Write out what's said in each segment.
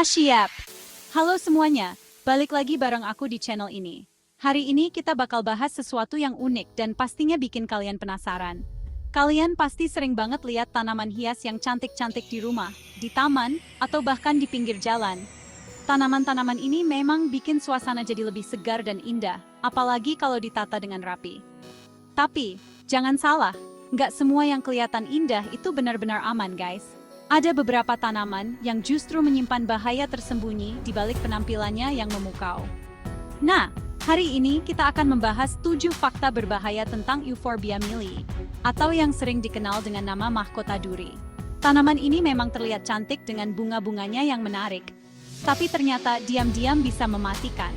Siap. Halo semuanya, balik lagi bareng aku di channel ini. Hari ini kita bakal bahas sesuatu yang unik dan pastinya bikin kalian penasaran. Kalian pasti sering banget lihat tanaman hias yang cantik-cantik di rumah, di taman, atau bahkan di pinggir jalan. Tanaman-tanaman ini memang bikin suasana jadi lebih segar dan indah, apalagi kalau ditata dengan rapi. Tapi, jangan salah, nggak semua yang kelihatan indah itu benar-benar aman, guys. Ada beberapa tanaman yang justru menyimpan bahaya tersembunyi di balik penampilannya yang memukau. Nah, hari ini kita akan membahas 7 fakta berbahaya tentang Euphorbia milii, atau yang sering dikenal dengan nama mahkota duri. Tanaman ini memang terlihat cantik dengan bunga-bunganya yang menarik, tapi ternyata diam-diam bisa mematikan.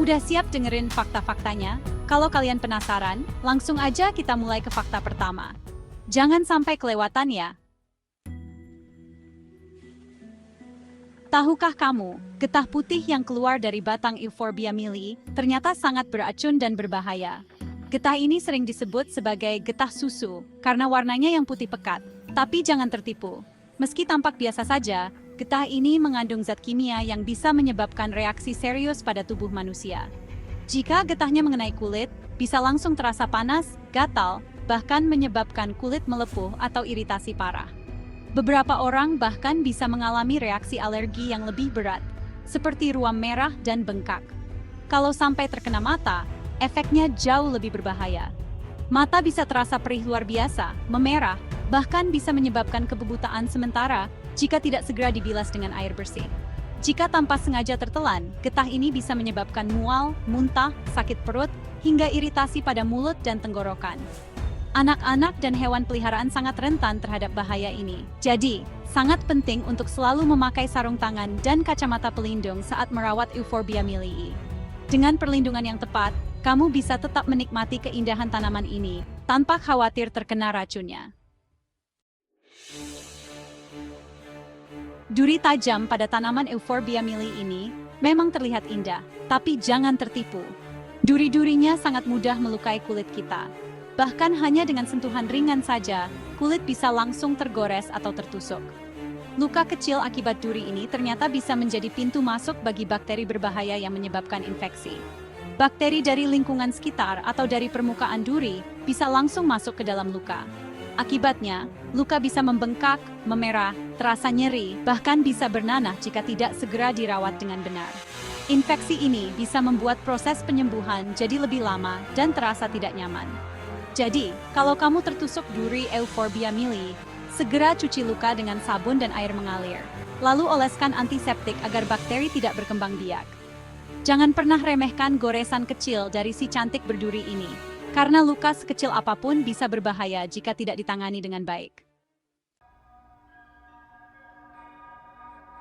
Udah siap dengerin fakta-faktanya? Kalau kalian penasaran, langsung aja kita mulai ke fakta pertama. Jangan sampai kelewatan ya. Tahukah kamu, getah putih yang keluar dari batang Euphorbia milii ternyata sangat beracun dan berbahaya. Getah ini sering disebut sebagai getah susu karena warnanya yang putih pekat. Tapi jangan tertipu. Meski tampak biasa saja, getah ini mengandung zat kimia yang bisa menyebabkan reaksi serius pada tubuh manusia. Jika getahnya mengenai kulit, bisa langsung terasa panas, gatal, bahkan menyebabkan kulit melepuh atau iritasi parah. Beberapa orang bahkan bisa mengalami reaksi alergi yang lebih berat, seperti ruam merah dan bengkak. Kalau sampai terkena mata, efeknya jauh lebih berbahaya. Mata bisa terasa perih luar biasa, memerah, bahkan bisa menyebabkan kebutaan sementara jika tidak segera dibilas dengan air bersih. Jika tanpa sengaja tertelan, getah ini bisa menyebabkan mual, muntah, sakit perut, hingga iritasi pada mulut dan tenggorokan. Anak-anak dan hewan peliharaan sangat rentan terhadap bahaya ini. Jadi, sangat penting untuk selalu memakai sarung tangan dan kacamata pelindung saat merawat Euphorbia milii. Dengan perlindungan yang tepat, kamu bisa tetap menikmati keindahan tanaman ini tanpa khawatir terkena racunnya. Duri tajam pada tanaman Euphorbia milii ini memang terlihat indah, tapi jangan tertipu. Duri-durinya sangat mudah melukai kulit kita. Bahkan hanya dengan sentuhan ringan saja, kulit bisa langsung tergores atau tertusuk. Luka kecil akibat duri ini ternyata bisa menjadi pintu masuk bagi bakteri berbahaya yang menyebabkan infeksi. Bakteri dari lingkungan sekitar atau dari permukaan duri bisa langsung masuk ke dalam luka. Akibatnya, luka bisa membengkak, memerah, terasa nyeri, bahkan bisa bernanah jika tidak segera dirawat dengan benar. Infeksi ini bisa membuat proses penyembuhan jadi lebih lama dan terasa tidak nyaman. Jadi, kalau kamu tertusuk duri Euphorbia milii, segera cuci luka dengan sabun dan air mengalir. Lalu oleskan antiseptik agar bakteri tidak berkembang biak. Jangan pernah remehkan goresan kecil dari si cantik berduri ini, karena luka sekecil apapun bisa berbahaya jika tidak ditangani dengan baik.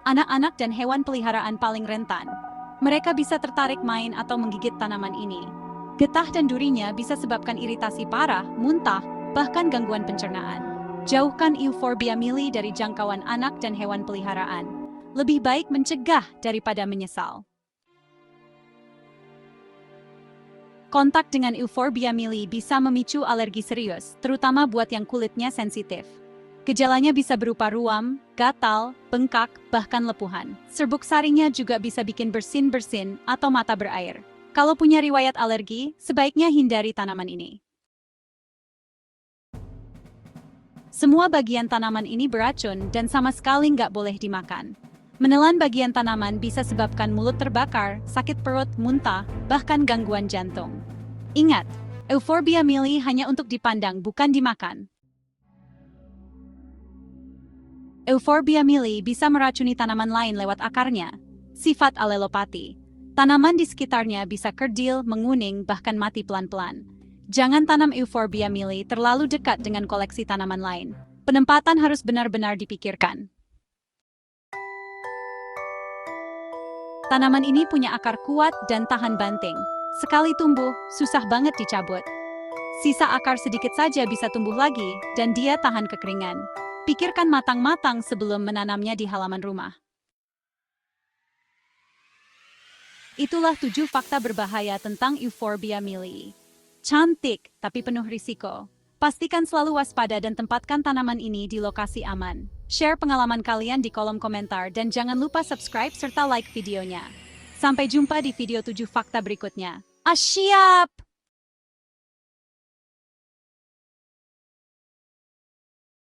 Anak-anak dan hewan peliharaan paling rentan. Mereka bisa tertarik main atau menggigit tanaman ini. Getah dan durinya bisa sebabkan iritasi parah, muntah, bahkan gangguan pencernaan. Jauhkan Euphorbia milii dari jangkauan anak dan hewan peliharaan. Lebih baik mencegah daripada menyesal. Kontak dengan Euphorbia milii bisa memicu alergi serius, terutama buat yang kulitnya sensitif. Gejalanya bisa berupa ruam, gatal, bengkak, bahkan lepuhan. Serbuk saringnya juga bisa bikin bersin-bersin atau mata berair. Kalau punya riwayat alergi, sebaiknya hindari tanaman ini. Semua bagian tanaman ini beracun dan sama sekali nggak boleh dimakan. Menelan bagian tanaman bisa sebabkan mulut terbakar, sakit perut, muntah, bahkan gangguan jantung. Ingat, Euphorbia milii hanya untuk dipandang, bukan dimakan. Euphorbia milii bisa meracuni tanaman lain lewat akarnya. Sifat alelopati. Tanaman di sekitarnya bisa kerdil, menguning, bahkan mati pelan-pelan. Jangan tanam Euphorbia milii terlalu dekat dengan koleksi tanaman lain. Penempatan harus benar-benar dipikirkan. Tanaman ini punya akar kuat dan tahan banting. Sekali tumbuh, susah banget dicabut. Sisa akar sedikit saja bisa tumbuh lagi, dan dia tahan kekeringan. Pikirkan matang-matang sebelum menanamnya di halaman rumah. Itulah 7 fakta berbahaya tentang Euphorbia milii. Cantik, tapi penuh risiko. Pastikan selalu waspada dan tempatkan tanaman ini di lokasi aman. Share pengalaman kalian di kolom komentar dan jangan lupa subscribe serta like videonya. Sampai jumpa di video 7 fakta berikutnya. Siap!